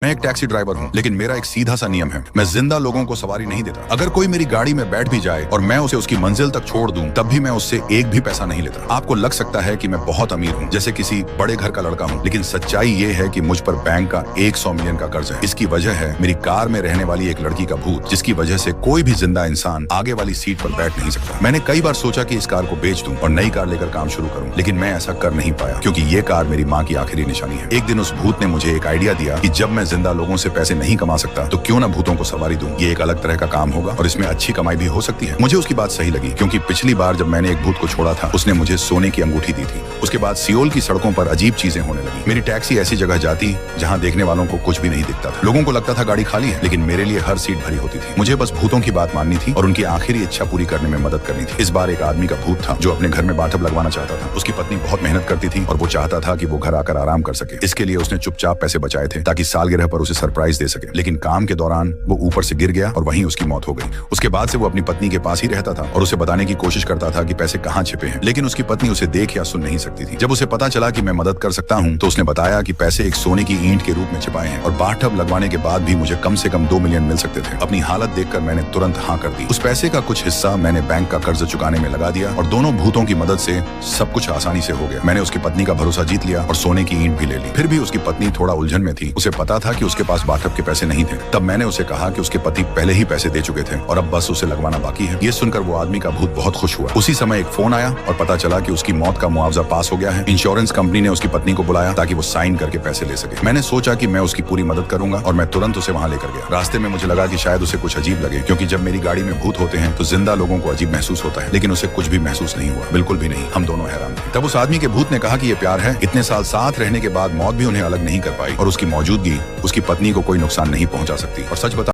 मैं एक taxi driver हूँ, लेकिन मेरा एक सीधा सा नियम है, मैं जिंदा लोगों को सवारी नहीं देता। अगर कोई मेरी गाड़ी में बैठ भी जाए और मैं उसे उसकी मंजिल तक छोड़ दूं, तब भी मैं उससे एक भी पैसा नहीं लेता। आपको लग सकता है कि मैं बहुत अमीर हूँ, जैसे किसी बड़े घर का लड़का हूँ, लेकिन सच्चाई ये है कि मुझ पर बैंक का 100 मिलियन का कर्ज है। इसकी वजह है मेरी कार में रहने वाली एक लड़की का भूत, जिसकी वजह से कोई भी जिंदा इंसान आगे वाली सीट पर बैठ नहीं सकता। मैंने कई बार सोचा कि इस कार को बेच दूं और नई कार लेकर काम शुरू करूं, लेकिन मैं ऐसा कर नहीं पाया, क्योंकि ये कार मेरी माँ की आखिरी निशानी है। एक दिन उस भूत ने मुझे एक आइडिया दिया कि जब मैं जिंदा लोगों से पैसे नहीं कमा सकता, तो क्यों ना भूतों को सवारी दूं। ये एक अलग तरह का काम होगा और इसमें अच्छी कमाई भी हो सकती है। मुझे उसकी बात सही लगी, क्योंकि पिछली बार जब मैंने एक भूत को छोड़ा था, उसने मुझे सोने की अंगूठी दी थी। उसके बाद सियोल की सड़कों पर अजीब चीजें होने लगी। मेरी टैक्सी ऐसी जगह जाती जहाँ देखने वालों को कुछ भी नहीं दिखता था। लोगों को लगता था गाड़ी खाली है, लेकिन मेरे लिए हर सीट भरी होती थी। मुझे बस भूतों की बात माननी थी और उनकी आखिरी इच्छा पूरी करने में मदद करनी थी। इस बार एक आदमी का भूत था जो अपने घर में बाथटब लगवाना चाहता था। उसकी पत्नी बहुत मेहनत करती थी और वो चाहता था कि वो घर आकर आराम कर सके। इसके लिए उसने चुपचाप पैसे बचाए थे ताकि सालगिरह पर उसे सरप्राइज दे सके। लेकिन काम के दौरान वो ऊपर से गिर गया और वहीं उसकी मौत हो गई। उसके बाद से वो अपनी पत्नी के पास ही रहता था और उसे बताने की कोशिश करता था कि पैसे कहाँ छिपे हैं, लेकिन उसकी पत्नी उसे देख या सुन नहीं सकती थी। जब उसे पता चला कि मैं मदद कर सकता हूँ, तो उसने बताया कि पैसे एक सोने की ईंट के रूप में छिपाए हैं और बाथटब लगवाने के बाद भी मुझे कम से कम 2 मिलियन मिल सकते थे। अपनी हालत देखकर मैंने तुरंत हाँ कर दी। उस पैसे का कुछ हिस्सा मैंने बैंक का कर्ज चुकाने में लगा दिया और दोनों भूतों की मदद से सब कुछ आसानी से हो गया। मैंने उसकी पत्नी का भरोसा जीत लिया और सोने की ईंट भी ले ली। फिर भी उसकी पत्नी थोड़ा उलझन में थी। उसे पता था कि उसके पास बाथटब के पैसे नहीं थे। तब मैंने उसे कहा कि उसके पति पहले ही पैसे दे चुके थे और अब बस उसे लगवाना बाकी है। ये सुनकर वो आदमी का भूत बहुत खुश हुआ। उसी समय एक फोन आया और पता चला कि उसकी मौत का मुआवजा पास हो गया है। इंश्योरेंस कंपनी ने उसकी पत्नी को बुलाया ताकि वो साइन करके पैसे ले सके। मैंने सोचा कि मैं उसकी पूरी मदद करूंगा और मैं तुरंत उसे वहां लेकर गया। रास्ते में मुझे लगा कि शायद उसे कुछ अजीब लगे, क्योंकि जब मेरी गाड़ी में भूत होते हैं तो जिंदा लोगों को अजीब महसूस होता है, लेकिन उसे कुछ भी महसूस नहीं हुआ, बिल्कुल भी नहीं। हम दोनों हैरान थे। तब उस आदमी के भूत ने कहा कि ये प्यार है। इतने साल साथ रहने के बाद मौत भी उन्हें अलग नहीं कर पाई और उसकी मौजूदगी उसकी पत्नी को कोई नुकसान नहीं पहुंचा सकती। और सच बता